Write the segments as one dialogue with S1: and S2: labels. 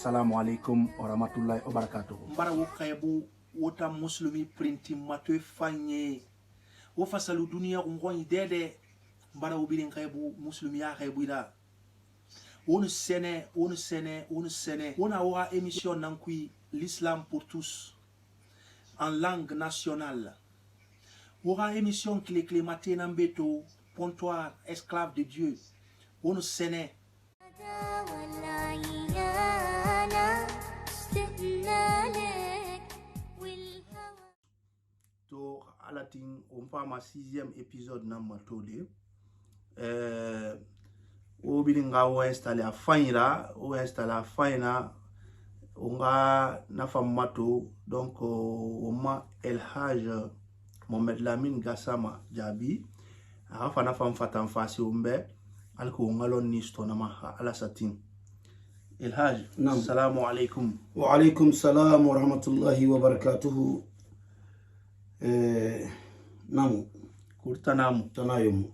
S1: Assalamu alaikum wa rahmatullahi wa barakatuh.
S2: Mbara wukaibu wota muslimi printi matwe fanye wo fasalu dunia ngoni dede mbara wubili nkaibu muslimi ya kaibu ida wonu sene wona wa émission nankui l'islam pour tous en langue nationale wora émission clé matin nambeto pontoir esclave de Dieu wonu sene
S1: to alatin on fama 6e épisode namma tole o bilinga o installer a faina onga na famato donc o ma El Haj Mohamed Lamine Gassama Jabi a fa na fam fatan fasi umbe alko ngalon ni stona ma ala satin El Haj assalamu alaikum.
S3: Wa alaikum salam wa rahmatullahi wa barakatuh. Namu
S1: Kurtanamu
S3: Tanayomu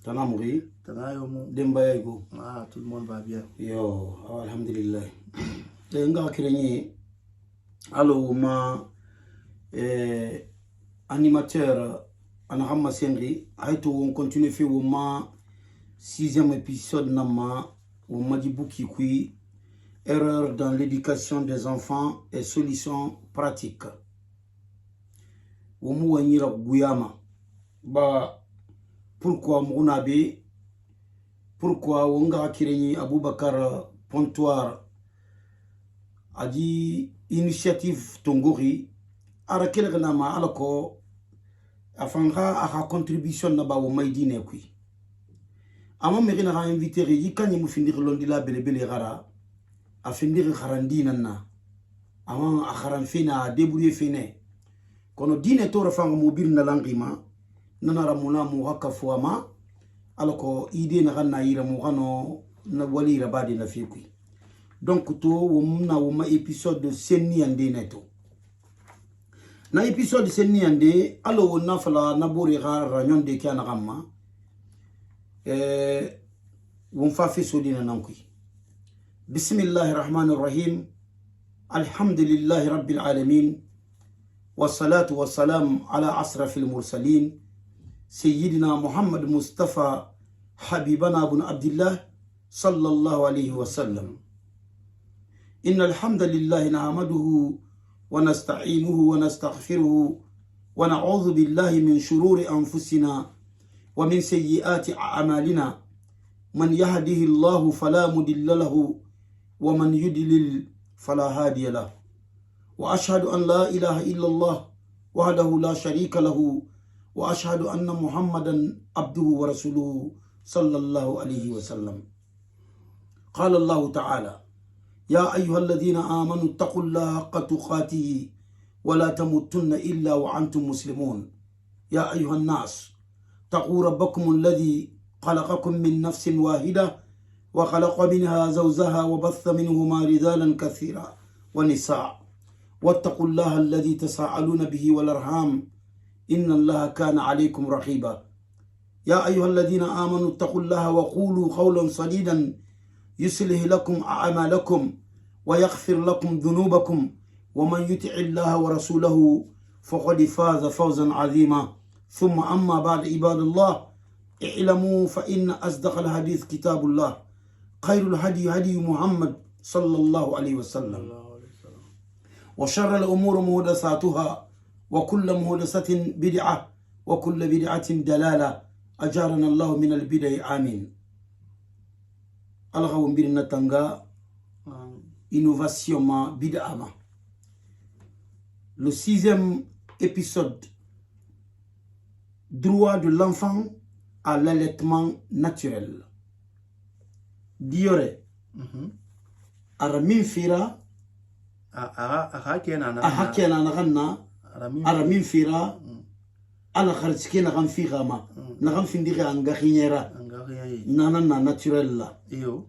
S3: Tanamu ri
S1: Tanayomu
S3: Dembayego.
S1: Tout le monde va bien.
S3: Yo, alhamdulillah. Nga kirenye alo ma animateur Anahama Senri aito on continue fait au ma 6e épisode nama au Madibuki kui erreur dans l'éducation des enfants et solutions pratiques. Omu wanyira guyama ba pourquoi munabe pourquoi wonga kirenyi Aboubakar Pontoir a dit initiative tongori ara kelgna ma alako afanga a contribution na ba wo maydine kui ama merina ha invité yi kanyi mu findir londi la bele gara a findir kharandina na ama a kharan fina débrouiller fine kono dine to rafanga mo birna langima nanara muna mu hakafu ama alako ide na ganna yira mu gano na wali rabadi na fikui donc to womna woma épisode senni ande neto na épisode senni ande alo wonna fala na bori ga ranyon de kana gamma won fa fi sodina nankui bismillahir rahmanir rahim alhamdulillahi rabbil alamin والصلاة والسلام على أشرف المرسلين سيدنا محمد مصطفى حبيبنا بن عبد الله صلى الله عليه وسلم إن الحمد لله نعمده ونستعينه ونستغفره ونعوذ بالله من شرور أنفسنا ومن سيئات أعمالنا من يهده الله فلا مضل له ومن يضلل فلا هادي له وأشهد أن لا إله إلا الله وحده لا شريك له وأشهد أن محمدا عبده ورسوله صلى الله عليه وسلم قال الله تعالى يا أيها الذين آمنوا اتقوا الله حق تقاته ولا تموتن إلا وأنتم مسلمون يا أيها الناس اتقوا ربكم الذي خلقكم من نفس واحدة وخلق منها زوجها وبث منهما رجالا كثيرا ونساء واتقوا الله الذي تساءلون به والأرحام إن الله كان عليكم رقيبا يا أيها الذين آمنوا اتقوا الله وقولوا قولا سديدا يصلح لكم أعمالكم ويغفر لكم ذنوبكم ومن يطع الله ورسوله فقد فاز فوزا عظيما ثم أما بعد عباد الله اعلموا فإن أصدق الحديث كتاب الله خير الهدي هدي محمد صلى الله عليه وسلم وشر الأمور محدثاتها وكل محدثة بدعة وكل بدعة دلالة أجارنا الله من البدع آمين. الغاو مبيرنا تنغا innovation ma bid'a ma. Le 6e épisode, droit de l'enfant à l'allaitement naturel. Diore aramin fira ahakena na ganna aramin fira ala khartike na gan fira ma na gan findira anga khinyera nana na naturel la
S1: Yo.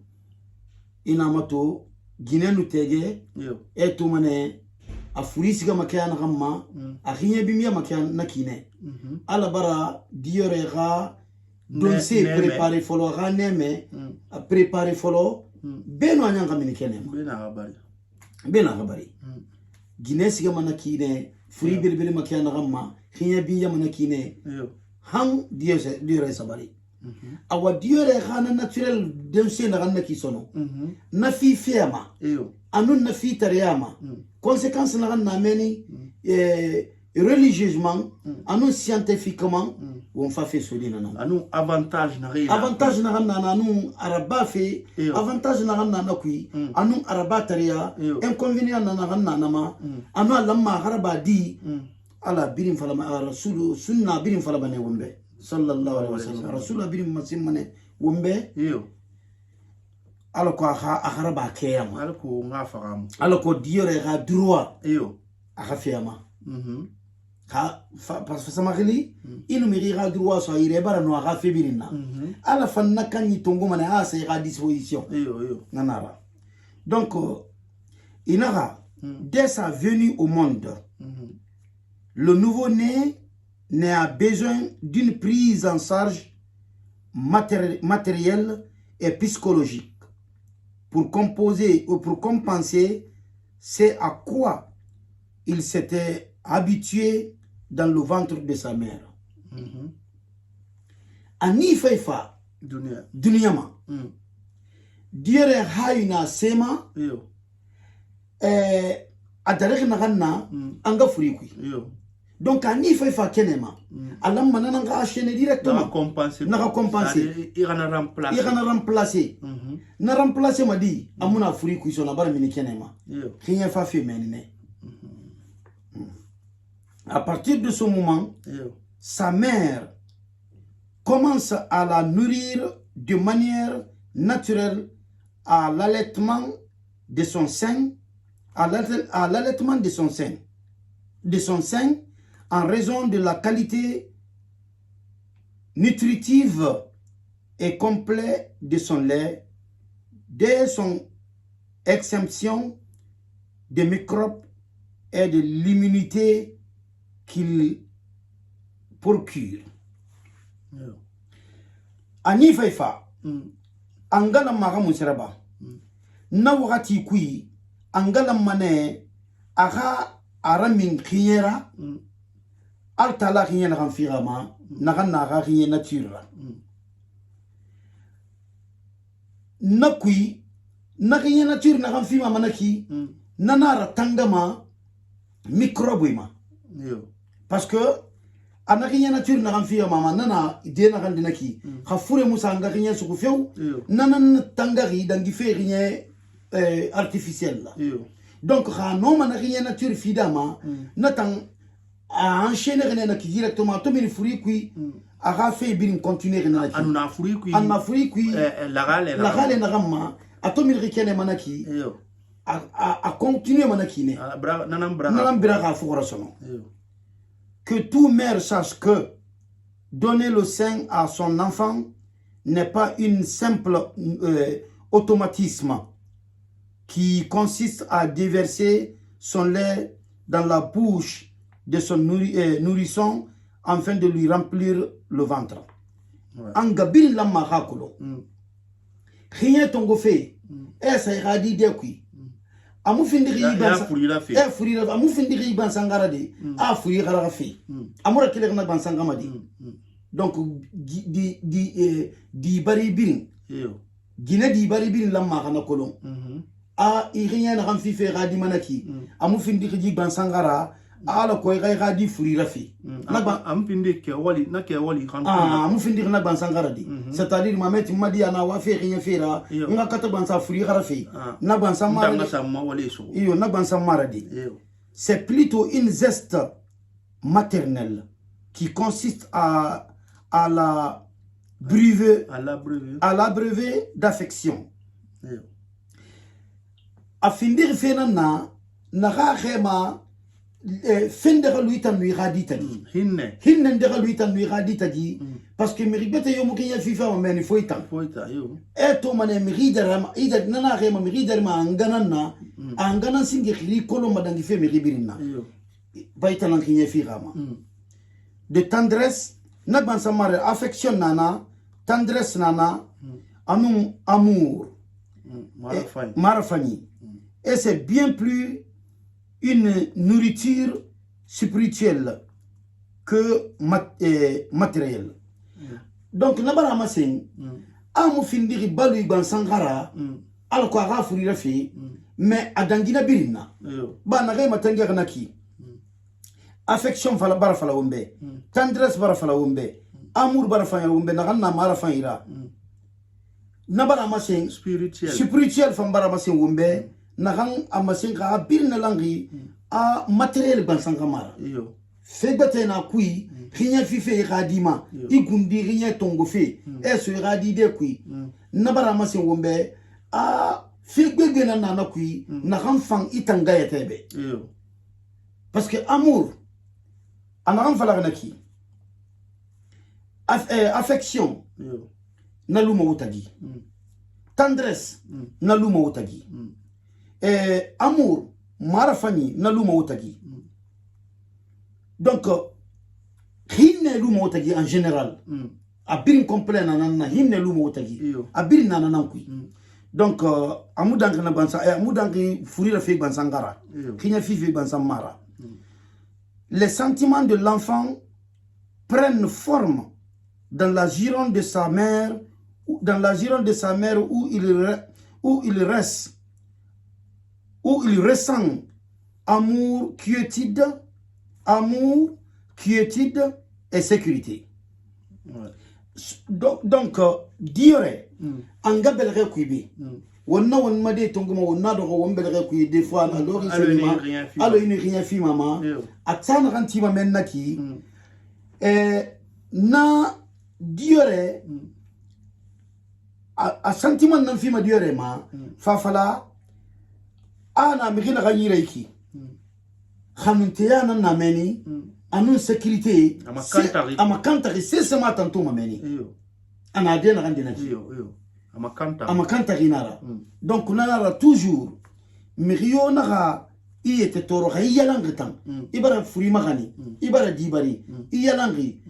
S3: ina mato ginenu tege eto mane afurisiga makana gamma akhinya bimya makana nakine ala bara diore ga donc c'est préparer follow ga neme préparer follow beno anyanga mini kene bena gabari gine siga mana kine furi bilbil makiana gamma khinya biya mana kine han diere sabari awa diere khana naturel dense na ganna kisono na fi fiama anun na fi tariyama conséquence na ganna meni religieusement anun scientifiquement on fa fait solina na
S1: anun avantage na
S3: ganna anun araba fe avantage na ganna na kui anun araba tariya inconvénient na ganna na ma anu lamma haraba di ala birim falama rasul sunna birim falama ne wombe sallallahu alaihi wasallam rasul birim masimane wombe ala ko haraba kiyama
S1: ala ko ngafagam
S3: ala ko diore ga droit aga fiyama parce que sama khili inu mi ga droit so ire bara no aga febirina ala fanna kanyi tongo mane a se ga disposition nanara donc inaga dès sa venue au monde le nouveau-né n'a besoin d'une prise en charge matérielle et psychologique pour compenser c'est à quoi il s'était habitué dans le ventre de sa mère. Ani faifa dunyama diere hayna sema adarek naganna anga furikui donc ani faifa kenema alam manana nga enchaîner directement na compenser
S1: irana
S3: remplacer na remplacer madi amuna furikui so na bar mini kenema kinya fa fe menine. À partir de ce moment, sa mère commence à la nourrir de manière naturelle à l'allaitement de son sein, de son sein, en raison de la qualité nutritive et complète de son lait, de son exemption des microbes et de l'immunité qu'il procure. Ani faifa angala maga musaraba na wakati kui angala mane aga aramin khiyera altala khiyena kan firama na ga khiyena nature na kui na khiyena nature na kan fima manaki nanara tangama microbe ma parce que anakinya nature na gamfia mama nana ide na gandina ki khafure musa ngakinya suku feu nana tangari dangi ferinya artificiel la donc kha no manakinya nature fidama natang a enchaîner na ki directement to min furi kui aga fe bin continuer na ki
S1: anuna furi kui la
S3: gale na gamma atomir rikene manaki a continuer manaki ne nanam braga fukora sono. Que tout mère sache que donner le sein à son enfant n'est pas une simple automatisme qui consiste à déverser son lait dans la bouche de son nourrisson afin de lui remplir le ventre. Angabir la marakolo. Rien tongo fait. Esa iradi dekui. Amu findiri bansa amu findiri bansa ngarade a furi gara fe amura kile na bansa ngamadi donc di bari birin gine di bari birin lamma kana kolon a irinya na kan fi fe gadi manaki amu findiri bansa ngara ala ko ga di furi rafi
S1: am pindi ke wali na ke wali kan
S3: amu findiri na bansa ngara di c'est-à-dire mameti madi ana wa fe rinya fera nga kata bansa furi rafi na bansa mara iyo na bansa maradi c'est plutôt une zeste maternelle qui consiste à l'abreuver d'affection a findir fenana na khema fendera luita nui radita gi hinne ndera luita nui radita gi parce que miribete yo mukinya fifa ma meni foita yo eto mane miridera ida nana khema miridera ma angana singi khili kolo madangi fe miribirina baita nan kinya fifa ma de tendresse na bansa mare affection nana tendresse nana amour Marafani. Et c'est bien plus une nourriture spirituelle que matérielle. Donc, nabara masen, amu findiri balu iban sangara, alko aga furira fi, mais adangina birina. Ba nagay matangi aganaki. Affection fala bara fala wombe, tendresse bara fala wombe, amour bara fala wombe, naganna mara faira. Nabara masen spirituel fam bara masen wombe, nagan amasen ka birina langi a matériel ban sangamara. Fegbete na kui, rien fife radima, igundi rien tongo fe, eso radi de kui. Nabara masen wombe a fegbege na nana kui, nagan fang itanga yetebe. Parce que amour anaram falaganaki affection naluma utagi tendresse naluma utagi amour marafani naluma utagi. Donc hinne luma utagi en général abirin complet nanana hinne luma utagi abirin nanana kui. Donc amudank na bansa amudank furira fe bansangara kinya fifi bansamara. Les sentiments de l'enfant prennent forme dans la gironde de sa mère, où il ressent amour, quiétude et sécurité. Donc, dirait, en gabelre kuibi. Wonna wonna de tongoma wonna do wombelre ku des fois alors il rien fi mama atana ranti ma mennaki na diore a sentiment nan fi ma diore ma fa fala ana mi gina ganyire ki khamuntiya nan na meni anun sécurité amakanta c'est ce matin to ma meni ana de na gandina ki amakanta ginara. Donc on a toujours mirio naga iete toro ha yalangitan ibara furi magani ibara dibari yalangi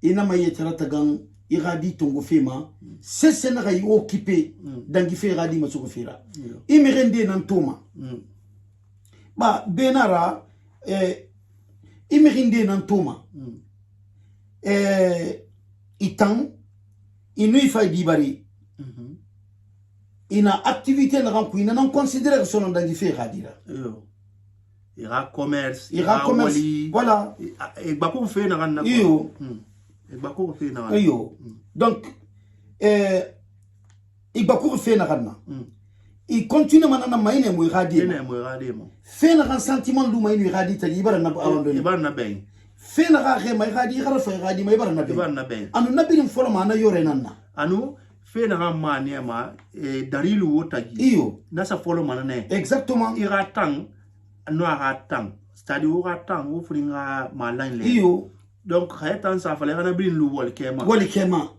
S3: ina mayetara tagan iradi tongo fema c'est naga yi occupé dangi fe radi masuko fira imirende nan toma ba benara imirende nan toma itan inui fay dibari ina activité na ranku ina non considérer que son dangi fait radira
S1: ira commerce
S3: voilà
S1: et bako fait na ranna
S3: yo
S1: et bako fait na ranna
S3: yo donc et bako fait na ranna il continue manana maine mo radira fait na sentiment lu maine radita ibara na abandonné
S1: ibara na ben
S3: fait na ra ma radira fa radima ibara na ben anu nabirin forma na yore nanna
S1: anu fait na maniema darilu wotagi
S3: iyo
S1: nasa follow manane
S3: exactement
S1: ira tang no ara tang c'est-à-dire ira tang wo fringa malan le
S3: iyo
S1: donc khaytan sa fale kana bin lu wol kema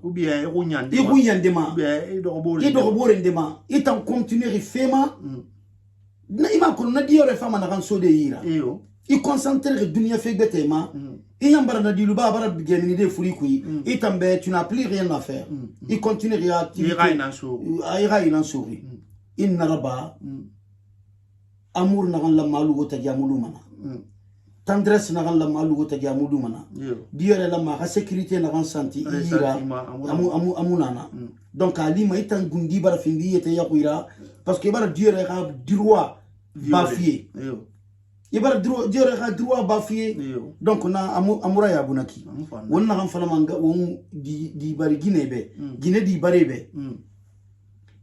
S1: ou bien
S3: ou bien do bore ndema itan continuer fema na ima ko na diore fama na kan so de yira
S1: iyo
S3: i concentrer dunia fe betema Iyambara na dilu ba bara gemini de furi kui itambe tu n'as plus rien à faire il continue réactivité ira ina souri inna rabba amour na la malu wota jamulu mana tendresse na la malu wota jamulu mana diore la ma sécurité na ran santi ira amunana donc ali ma itan gundi bara findi yete yakuira parce que bara diore ka droit bafier ibara droit bafoué donc na amura ya bunaki wonna han fala manga won di bari ginebe gine di barebe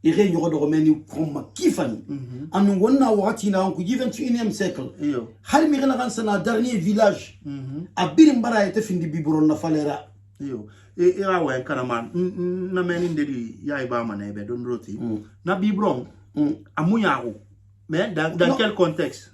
S3: ire nyogo do meni comme kifani anu wonna wati na ku 21e siècle har mi gana kan sana dernier village abirim bara ete findi biburon na falera
S1: ira wa kanaman na meni ndeli ya iba manebe don roti na biburon amunyago. Mais dans quel contexte?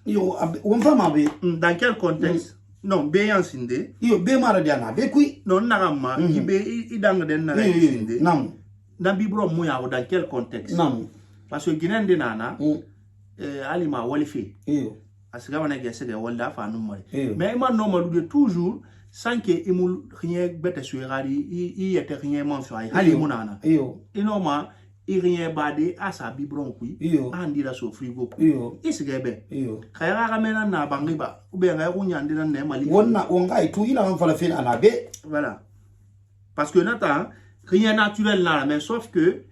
S3: On va m'abe.
S1: Dans quel contexte? Non, bien sinde.
S3: Yo be mara diana be kui.
S1: Non narama ibe idang den na sinde.
S3: Nam.
S1: Na bibro mu ya dans quel contexte?
S3: Nam.
S1: Parce que guinen de nana alima walifi.
S3: Yo.
S1: Asga wana gese de walda fa no mari. Mais ima normal de toujours sans que imul rien bete suerari i yete rien mon so ay hali munana.
S3: Yo.
S1: Inoma rien badé à sa biberon kui
S3: Iyo.
S1: andira so frigo kui
S3: Iyo.
S1: isigebe
S3: Iyo.
S1: kaya ga mena na bangiba ou bien ga kunyandira na mali
S3: Wonna wonga itu ila on fala fin anabe.
S1: voilà parce que Nathan rien naturel là mais sauf que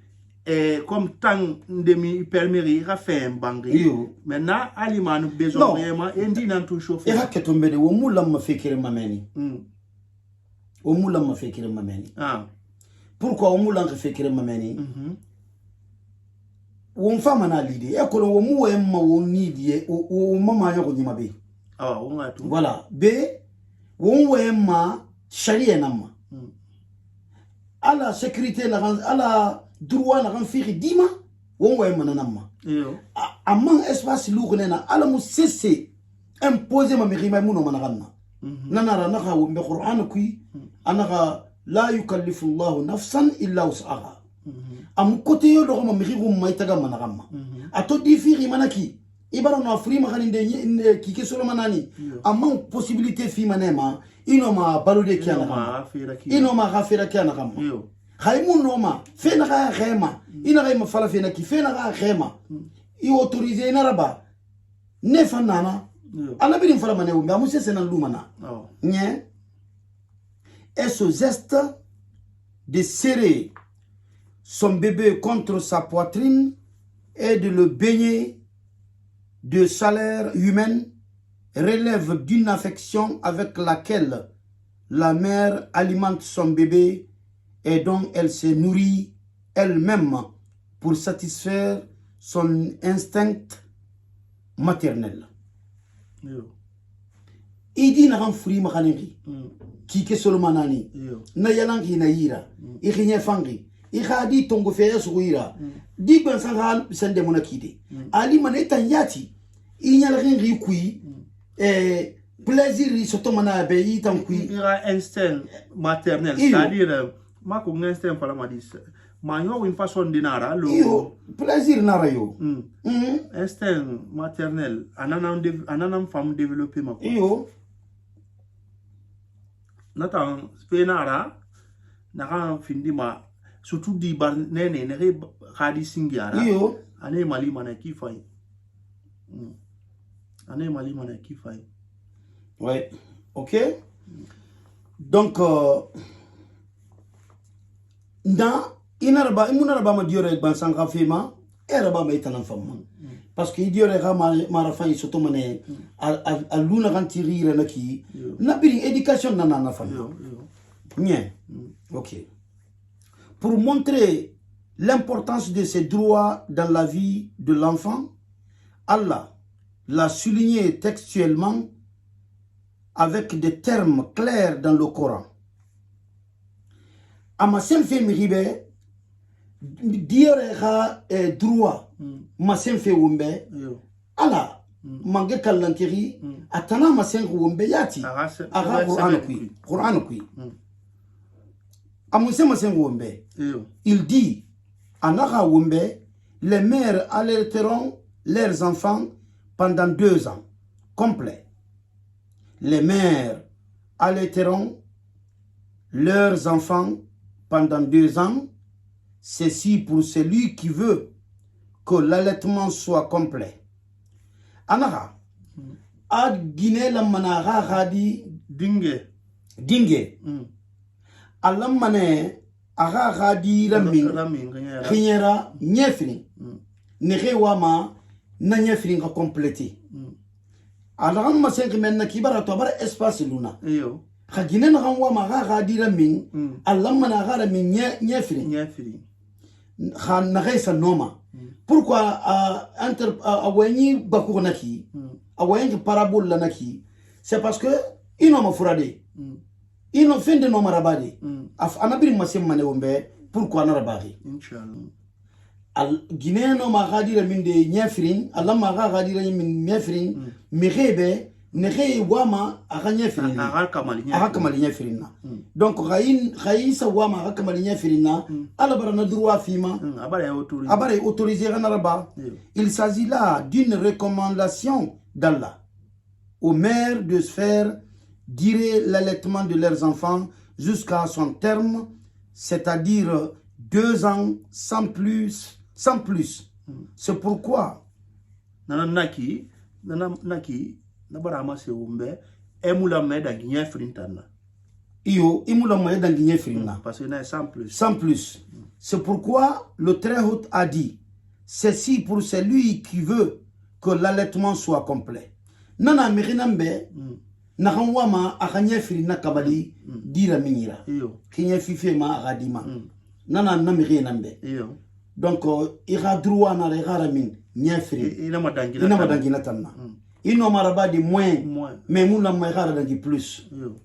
S1: comme tant demi hypermérie a fait un bangri
S3: Iyo.
S1: maintenant aliment nous
S3: Non.
S1: besoin vraiment indi nan tout chauffer
S3: E hakke to mbede wo mulam ma fekere mameni. Wo mulam ma fekere mameni.
S1: ah
S3: Pourquoi wo mulam ka fekere mameni? Wo mfama na lide. E ko wo mu wo emma wo nidie wo mama nya ko nyima be.
S1: ah on a tout
S3: Voilà. Be wo emma sharia namma. Ala sécurité la ala droit la kan firi dima wo emma namma.
S1: yo
S3: Amman espace lu ko nena ala mu cesse imposer ma mirima mu no managanna. Nanara naka wo be Qur'an kui anaka la yukallifu Allah nafsan illa wus'aha. Am côté yo do ma mirigu may taga managamma. Ato di firi manaki ibara no afri ma kaninde kike solo manani amman possibilité fi manema ino ma balude kiana kama ino ma gafira kiana kama
S1: yo
S3: khaymun no ma fena ga khema ina ga ma fala fena ki fena ga khema I autoriser na raba ne fanana ala birin fala mané umba musse senan lumana nye et ce geste de serrer son bébé contre sa poitrine et de le baigner de chaleur humaine relève d'une affection avec laquelle la mère alimente son bébé et dont elle se nourrit elle-même pour satisfaire son instinct maternel. Idi na kan furi makaniri ki ke solomanani na yalangi na yira I khinya fangi I khadi tongo feya suira di ben sangal sende monakide ali maneta yati I nyalagin ri kui plaisir soto mana be itan kui
S1: ira instinct maternel c'est-à-dire ma ko instinct fala ma dis ma yo une façon dinara lo
S3: yo plaisir nara yo
S1: instinct maternel ananam femme développer ma ko
S3: yo
S1: natan penara na kan findi ma surtout di bar nene ne re khadi singiara
S3: yo
S1: ane mali mana ki fay ane mali mana ki fay
S3: ouais OK donc nda inarba imunarba ma diore ban sanga fema era ba ma itanan famma parce que diore ga ma rafa soto mané a luna kan tirire naki na biri éducation nana famma Bien. OK. Pour montrer l'importance de ces droits dans la vie de l'enfant, Allah l'a souligné textuellement avec des termes clairs dans le Coran. Amasen fe miribe dire ha droit masen fe wumbe ala mange kallantiri atana masen wumbe yati aga Quran kui il dit Anara Wumbe, les mères allaiteront leurs enfants pendant 2 ans complets. Les mères allaiteront leurs enfants pendant 2 ans, ceci pour celui qui veut que l'allaitement soit complet. Anara, ad Guinée la manara hadi
S1: dingue
S3: Alam mane aga gadi ramin khinyara nyefri nege wama na nyefri nga complété alam ma 5 men na kibara to bara espace luna
S1: yo
S3: khagine na kan wama aga gadi ramin alam mana aga ramin nyefri khan na gaisa noma pourquoi entre aweni bakou naki aweni parabole la naki c'est parce que inoma furade ino fende no marabadi anabiri masem mane wombe pourquoi na rabari
S1: inshallah
S3: al gineno ma gadira min de nyafrin Allah ma gadira min nyafrin mirebe nege wama aga nyafrin
S1: aga
S3: kamali nyafrin na donc khaïsa wama aga kamali nyafrin na ala barana droit fima abare autorisé na raba il s'agit là d'une recommandation d'Allah aux mères de se faire durer l'allaitement de leurs enfants jusqu'à son terme, c'est-à-dire 2 ans sans plus. C'est pourquoi
S1: nana naki na barama se umbe emula meda ginye frintana
S3: iyo imula moye dangiye frina
S1: parce que na sans plus.
S3: sans plus. C'est pourquoi le Très-Haut a dit, ceci pour celui qui veut que l'allaitement soit complet. Nana mirinambe nakanwama akanye frina kabali dira minira
S1: iyo
S3: kinye fife ma agadima nana namirinambe
S1: iyo
S3: donc ira droit na ira min nyefri
S1: ina madangina
S3: madangina tanna ino marabadi moins mais muna mo ira dangi plus
S1: iyo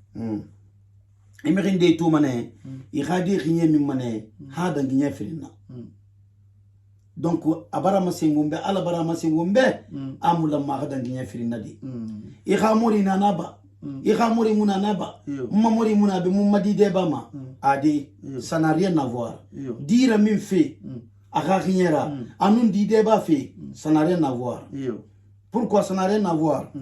S3: imirinde to mane ira di kinye min mane ha dangi nyefri na donc abara masengumbe ala bara masengumbe amula ma dangi nyefri na di ira mori nanaba ira mori munanaba mori munabe mumadi debama adi ça n'a rien à voir dire min fait Akarinyera, anun di débat fait, ça n'a rien à voir. Pourquoi ça n'a rien à voir?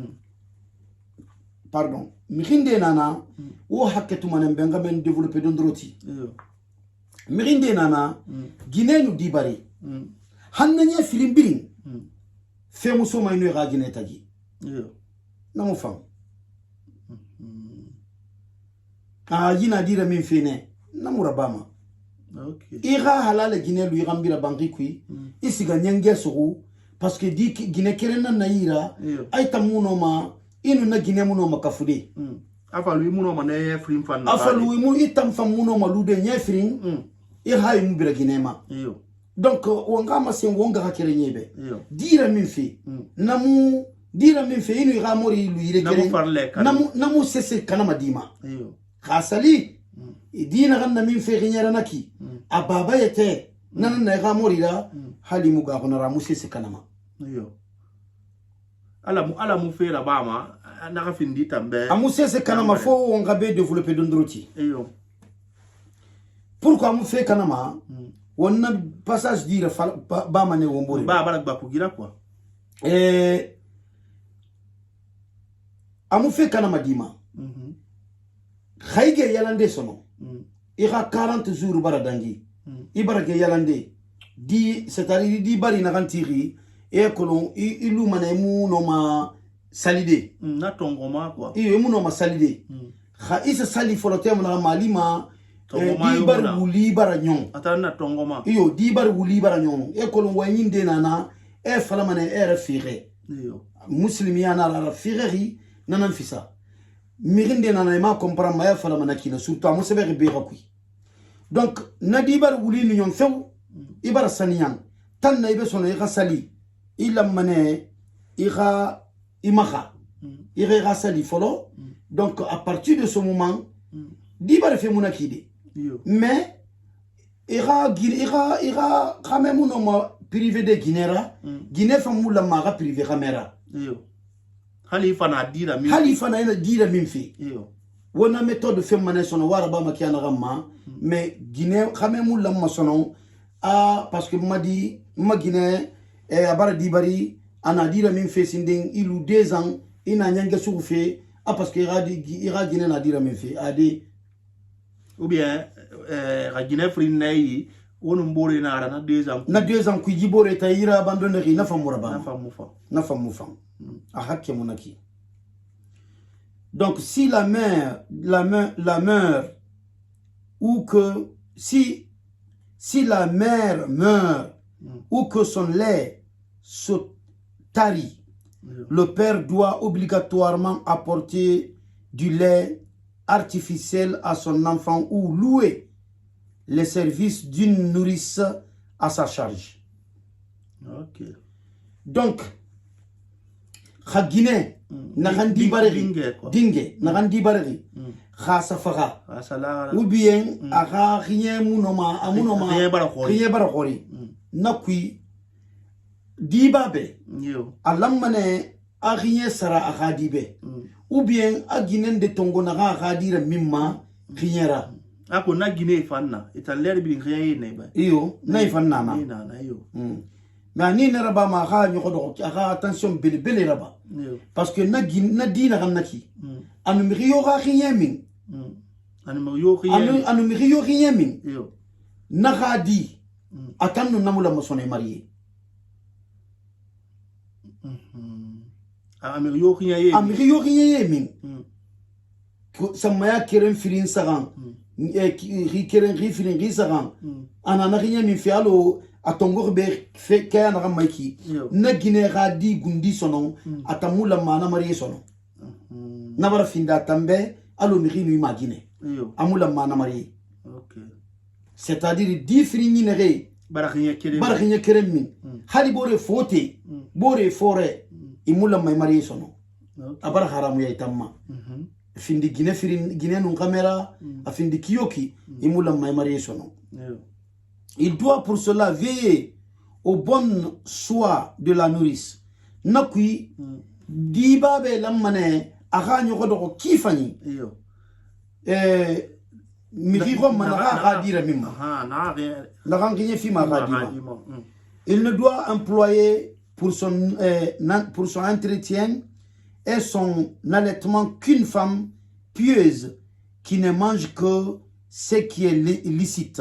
S3: Pardon. Mirinde nana, ou haketu manem benga ben développer d'ondroti. Mirinde nana, Guinée nous dit bari. Hannanya filim biling. Fait muso ma inu ra Guinée tagi. Namu fam. Ah yina dira min fene, namu rabama.
S1: Okay.
S3: Ira halale Guinée lui rambira bangi kui isiga nyenge suru parce que di Guinée kerena na ira aita muno ma inu na Guinée muno makafude
S1: afa lui muno ma ne frim fan na
S3: afa lui mu itam fa muno ma lude nyefring ira mu bira Guinée ma donc wanga ma sen wonga hakere nyebe dira min fi namu dira min fi inu ira mori lui ire namu sese kana madima khasali dina ganna min fe ginyara naki ababa yete nana na ga morira hali muga gona ra musese kanama
S1: yo ala mu fera bama na ga findi tambe
S3: amusese kanama fo on ga be développer dondroti
S1: yo
S3: pourquoi mu fe kanama wonna passage dire bama ne wombori
S1: ba ba ku gira quoi
S3: amu fe kanama dima khaige yalande sono ira 40 jours bara dangi ibara ke yalande di c'est-à-dire di bari na kantiri e kolon ilu manemu no ma salide
S1: na tongoma quoi
S3: mu no ma salide kha isa sali folotem na malima di bar wuli bara nyon
S1: atana tongoma
S3: di bar wuli bara nyon e kolon wanyinde nana e fala mane e rafire muslimiana la rafiri nanan fisa mirinde nana ma comprendre ma fala manakina surtout amu sebe be rakui donc nadibar wuli ni ñon few ibar saniyan tan na ibe sono ira sali ila mané ira imaha ira sali folo donc à partir de ce moment dibar fe munakide mais ira quand même no ma privé de Guinera Guinée famula ma privé camera
S1: Khalifa na dira
S3: min fi wona méthode fe mané sono wara ba makiana ramma mais Guinée khamemu lamma sono parce que madi ma Guinée abara dibari ana dira min fi sinding ilu 2 ans ina nyanga sugu fe parce que ira Guinée na dira min fi adi
S1: ou bien Guinée frin nay wonu mbore na ara na 2 ans
S3: ku jibore ta ira abandonner na famura ba na famu fam hakke monaki. Donc si la mère ou que si la mère meurt ou que son lait se tarit, le père doit obligatoirement apporter du lait artificiel à son enfant ou louer les services d'une nourrice à sa charge.
S1: Ok.
S3: Donc Guinée nagandi barri dingue nagandi barri khasa faga ou bien aga rien munoma rien bara khori nakui dibabe alamane agien sara agadibe ou bien aginen de tongo naga agadira mimma khiera
S1: ako na Guinée fanna italer bi rien ne ba
S3: iyo na ifanna na
S1: yo
S3: mais ni ne raba ma ga nyoko do aga attention bele raba parce que na dina ganaki anu mi yo ga khiyemin
S1: anu mi yo khiyemin
S3: nagadi atanno namula masone marié
S1: amir yo khinya ye
S3: amiri yo khiye min samaya keren firin sagan ri keren ri firin ri sagan anana khinya min fi alo atongor be fe kaya na maiki na gine gadi gundi sono atamula mana marié sono nabara finda tambe alo miri nu imagine amula mana marié c'est-à-dire di firin ni re barakhnya keren min hali bore fote bore fore imula mai marié sono abara haramu ya itamma findi gine firin gine nun kamera afindi kiyoki imula mai marié sono. Il doit pour cela veiller au bon choix de la nourrice. Nakui dibabe lamane aganyo kodoko kifani mirigo manara dira mimma la rangigne fi magadima. Il ne doit employer pour son entretien et son allaitement qu'une femme pieuse qui ne mange que ce qui est licite.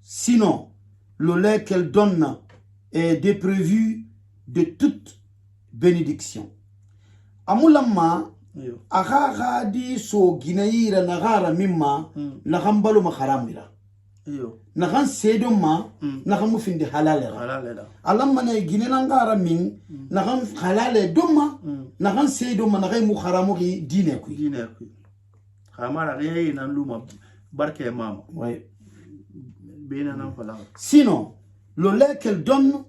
S3: Sinon, le lait qu'elle donne est dépourvu de toute bénédiction. Amulama, agaga di so ginaira nagara mimma, nagambalo makharamira. Nagan sedo ma, nagamu findi halalera. Alamma na ginelangara min, nagam halale doma, nagan sedo ma nagay mukharamuki dine kui.
S1: Khamara rien nan luma barke mama.
S3: Ouais. Sinon, le lait qu'elle donne,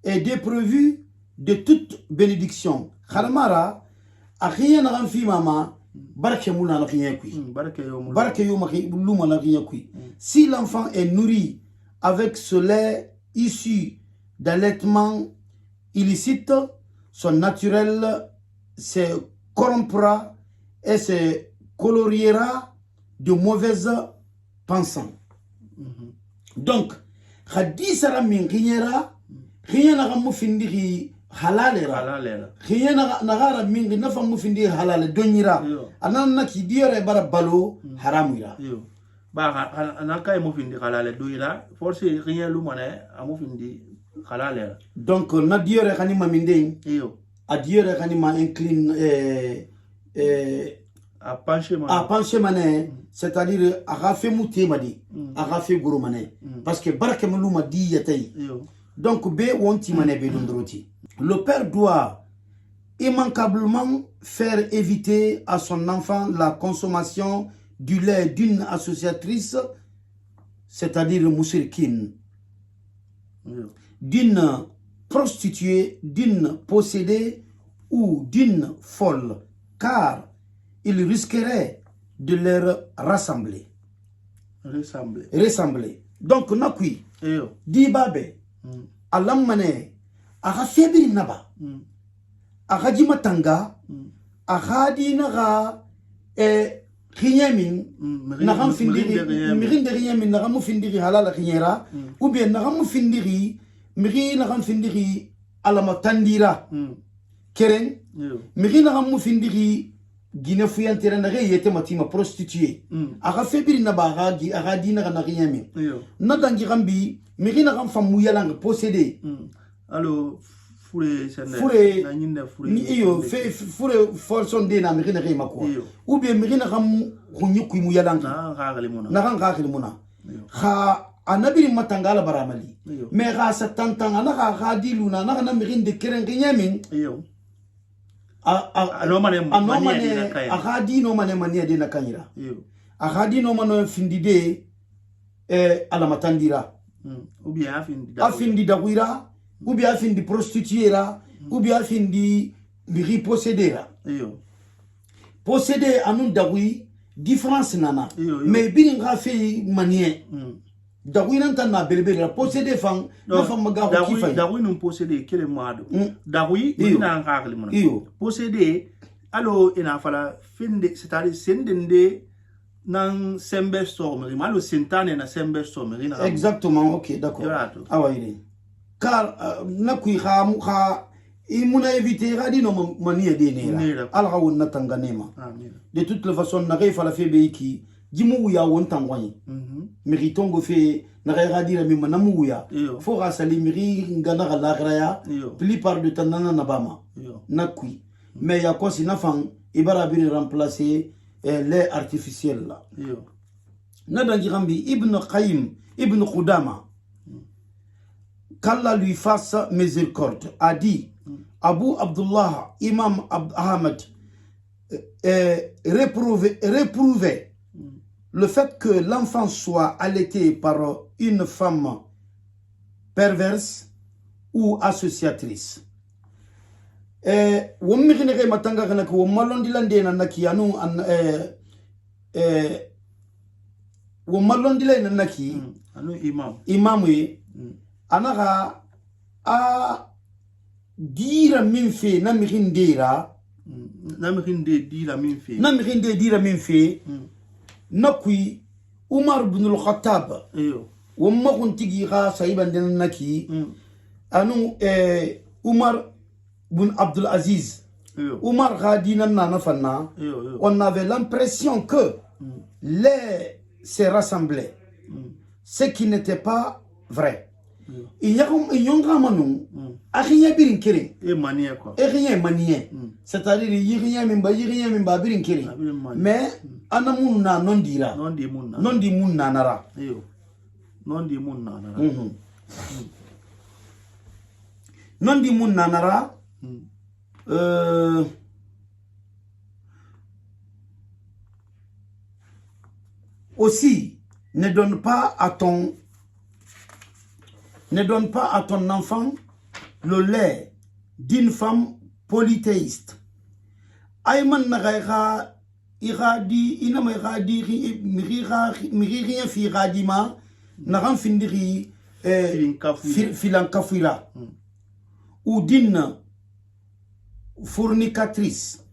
S3: est dépourvu de toute bénédiction. Kharamara, a rien à renfi mama, barke moula na rien kui. Barke yo luma na rien kui. Si l'enfant est nourri avec ce lait issu d'allaitement illicite, son naturel se corrompra et se coloriera de mauvaises pensants. Donc, khadi sara min khinyera khiyana ga mufindiri halalera khiyana nagara min nafa mufindiri halal donyira anana ki diore bara balo haramira
S1: ba anaka mufindiri halal doira force khiya lumane amufindiri halalera.
S3: Donc na diore khani maminde a diore khani ma incline
S1: à pencher
S3: mané, c'est-à-dire à raffer mouté madi, à raffer gros mané, parce que barke m'a dit yatay. Donc be wonti mané be dondroti. Le père doit immanquablement faire éviter à son enfant la consommation du lait d'une associatrice, c'est-à-dire musirkin, d'une prostituée, d'une possédée ou d'une folle, car il risquerait de leur rassembler. Donc, nakui, dibabe, alamane, aga febiri naba, aga jimatanga, aga di naga, Riyamin, nagam findiri, mirin de riyamin, nagam findiri halala rinyera, ou bien nagam findiri, miri nagam findiri alamatandira, keren, miri nagam findiri, Guinée fuyantera na yete matima prostituée aga febiri na baga gi aga dina na riyamin na dangi gambi miri na gam famu yalang posséder
S1: allo fure
S3: na nyinde fure ni iyo fure forson de na miri na rima ko ou bien miri na gam khunyu mu yalang na ga muna kha anabiri matangala baramali me ga satantanga na ga diluna na miri de keren riyamin anomane agadi no mane mania de nakanyira agadi no mano findide alamatandira
S1: ou bien
S3: afindi dawira ou bien afindi prostituera ou bien afindi miri possédera posséder anun dawi différence nana mais bin nga fe manie dawi nan tan na belbel la posséder fan na fam maga ko kifay
S1: dawi non posséder kele moado dawi ina ngakli mon posséder allo ina fala finde c'est-à-dire sendende nan sembe storm malo sentane na sembe storm ina
S3: exactement. Ok, d'accord. Awayre car nakui kha imuna éviter radi no manie de nera alrawun natanganema de toute façon na fala fe beiki jimu ya wontan wani miri tongo fe na ga dira mi manamu ya fo ga sali miri ngana ga lagra ya plupart de temps na bama na kui mais ya ko si na fan ibara bi remplacer lait artificiel là na dangi rambi ibn qayyim ibn qudama qu'Allah lui fasse miséricorde a dit Abu Abdullah Imam Ahmad réprouvait le fait que l'enfant soit allaité par une femme perverse ou associatrice. Wommirinere matanga kana ko malondilande na naki anu wommalondile na naki
S1: anu
S3: imam yi anaga a dira min fe na mirindera
S1: na mirinde
S3: dira min fe nakui Umar ibn al-Khattab wamma kuntigi ga sahiban den naki anu Umar ibn Abdul Aziz Umar Ghadina na fanna on avait l'impression que les se rassemblaient ce qui n'était pas vrai il y a manu rien birin kiri
S1: manier quoi
S3: rien manier c'est-à-dire rien min ba birin kiri mais anamun na non dira non di mun na nara
S1: non di mun na nara aussi ne donne pas à ton enfant le lait d'une femme polythéiste. Ayman nagaira iradi inama iradi miririen fi radima naran findiri filan kafira ou d'une fornicatrice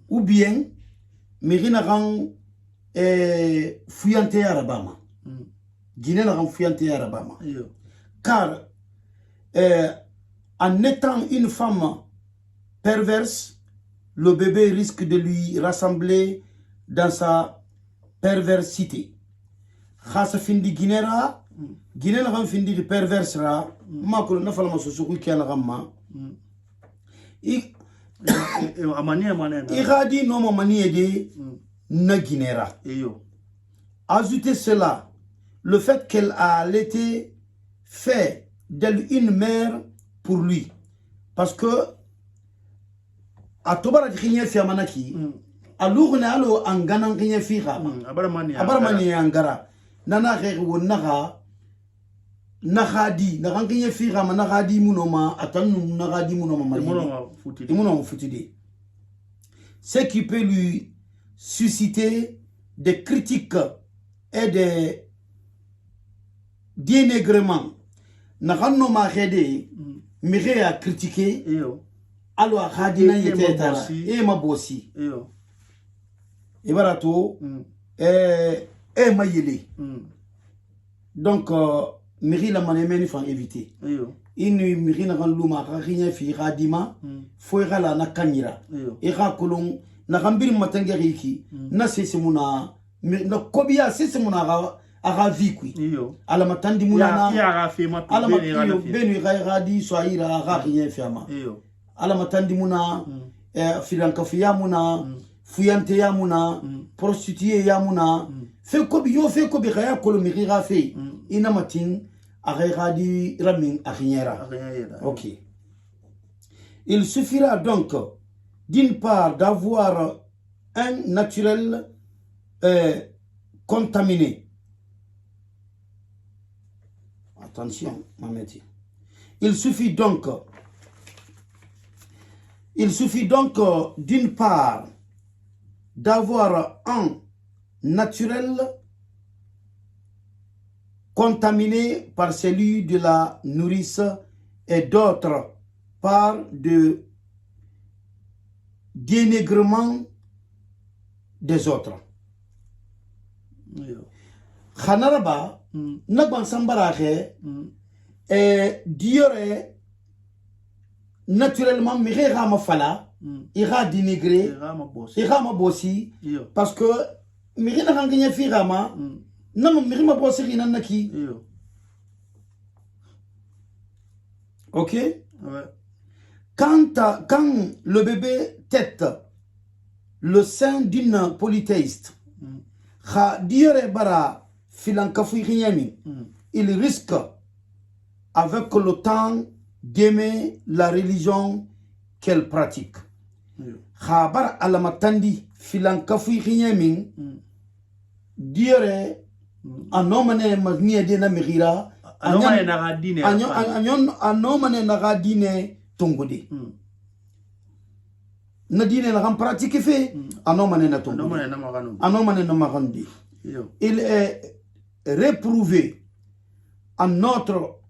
S1: ou bien mirinaran fuyante arabama Guinée naran fuyante arabama car en étant une femme perverse, le bébé risque de lui rassembler dans sa perversité. Khasa findi Guinera, Guinée n'a findi perverse ra, ma ko na fala masoso ku kiana gamma. Iradi no manie de na Guinera. Ajoutez cela, le fait qu'elle a été fait d'elle une mère pour lui. Parce que a tobara khinya fi amanaki alugna alo angana khinya fi khama abaramani angara nana khiri wonaga nakhadi nakhinya fi khama nakhadi munoma atanu nakhadi munoma munoma futide ce qui peut lui susciter des critiques et des dénigrements. Nakhanno ma khede mire a critiquer alors khadina yete tara ma bossi e barato ma yele donc miri la manemeni fan éviter inu miri na luma khakhina fi khadima fo gala na kanyira e kha kolon na gambir matangeri ki na sesimuna na kobia sesimuna aga vikui ala matandi mulana ala benu gadi soira aga rien fiama ala matandi muna filanka fiyamuna fuyante yamuna prostituée yamuna fe kobi gaya kolomiri gafe ina matin aga gadi ramin akhiera. OK, il suffira donc d'une part d'avoir un naturel contaminé. Attention, Mameti. Il suffit donc d'une part d'avoir un naturel contaminé par celui de la nourrice et d'autre part de dénigrement des autres. Khanaraba nagban sambarache diore naturellement mirera ma fala ira dénigrer ira ma bossi parce que
S3: mirina kanginya fi gama nama mirima bosse ina naki
S1: Iyo.
S3: OK
S1: Ouais.
S3: quand le bébé tète le sein d'une polythéiste kha diere bara filankafu yami il risque avec le temps d'aimer la religion qu'elle pratique kha bara alamatandi filankafu yami diere anomane magnia de na migira
S1: Anomane na dine.
S3: anomane na dine tongodi na dine na pratique fait anomane na tongodi
S1: Anomane na magano.
S3: anomane na magandi
S1: Iyo.
S3: il est réprouvé en autre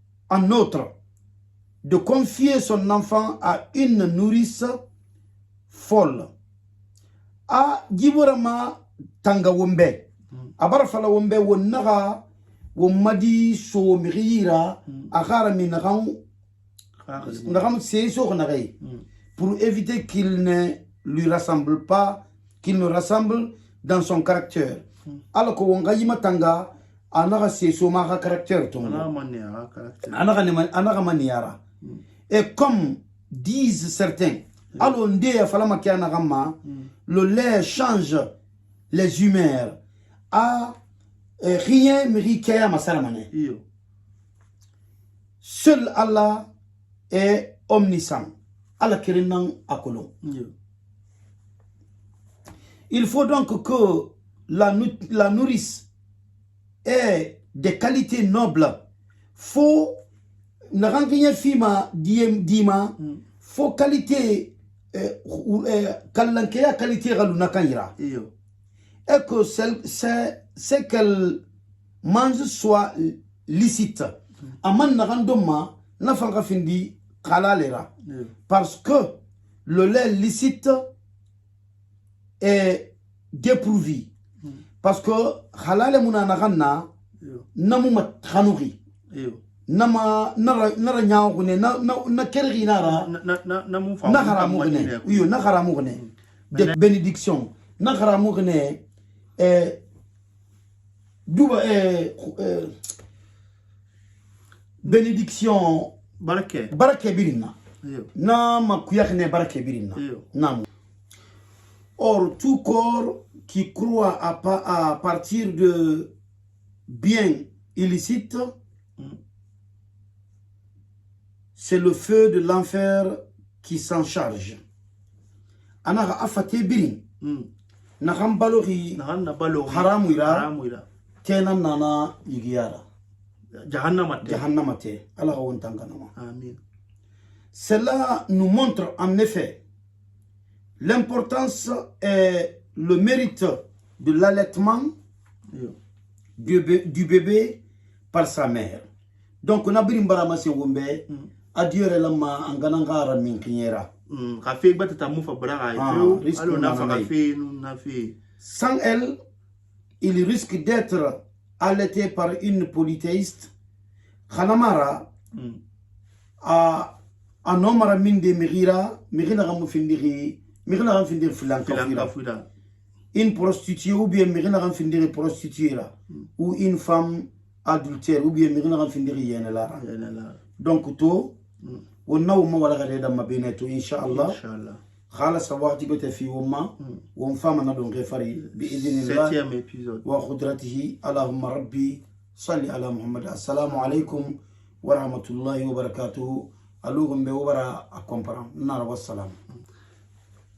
S3: de confier son enfant à une nourrice folle a giburama tanga wombe abara fala wombe wonaga womadi so mirira akara minagam c'est sur nagai pour éviter qu'il ne lui ressemble pas, qu'il ne ressemble dans son caractère. Alors que wongayima tanga anaga c'est so ma caractère ton anaga maniara. Et comme disent certains, alors ndé fala makiana gama le lait change les humeurs à rien mérikaya masalamane. Seul Allah est omniscient. Allah kirinan akolon. Il faut donc que la nourrice ait des qualités nobles. Faut ne rien fima dima faut qualité kalankea qualité galuna kanyira. Et que c'est qu'elle mange soit licite. Aman narandoma na fanga findi kalalera. Parce que le lait licite est dépourvu. Parce que halal muna naganna namuma khanuri. Nama nara nyaaw ne na kergi nara na haramu ne. Oui, na haramu ne. De bénédiction. Na haramu ne douba bénédiction barake birina na makuyakne barake birina nam. Or tout corps qui croit à partir de biens illicites, c'est le feu de l'enfer qui s'en charge. Anara afate birin na hambalori haramu ira tena nana yigiyara jahannamate Allah wontanganama. Amen. Cela nous montre en effet l'importance et le mérite de l'allaitement du bébé par sa mère. Donc on a bien baramase wombe adiore lama anganangara minkinyera. Sans elle, il risque d'être allaité par une polythéiste. Khanamara a nomara minde mirira gamu findiri filanka. Une prostituée ou bien mirina gamu findiri prostituée ou une femme adultère ou bien mirina gamu findiri yenelara. Donc to ونوم ولا غير ما بينته إن شاء الله خالص وقت بيت في وما ونفهم ندون غفري بإذن الله وقدرته. اللهم ربي صل على محمد. السلام عليكم ورحمة الله وبركاته. اللهم بوبرا أكمبرام نار والسلام.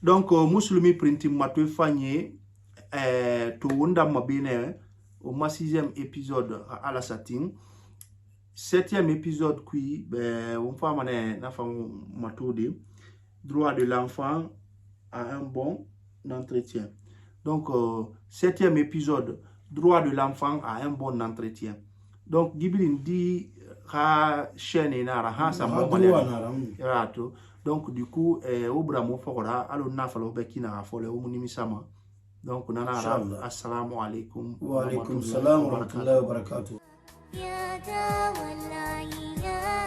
S1: Donc muslimi printi matwe fanye to wunda mabine au 6e épisode à la satin. 7e épisode qui on femme na femme matode droit de l'enfant à un bon entretien. Donc 7e épisode droit de l'enfant à un bon entretien. Donc Gibril dit ha chaîne na ha sa mo rato. Donc du coup obra mo fora alo na falo be kina fole o munimi sama. Donc nana assalamu alaikum
S3: wa alaikum salam wa rahmatullahi wa barakatuh.
S4: يا داوى العيان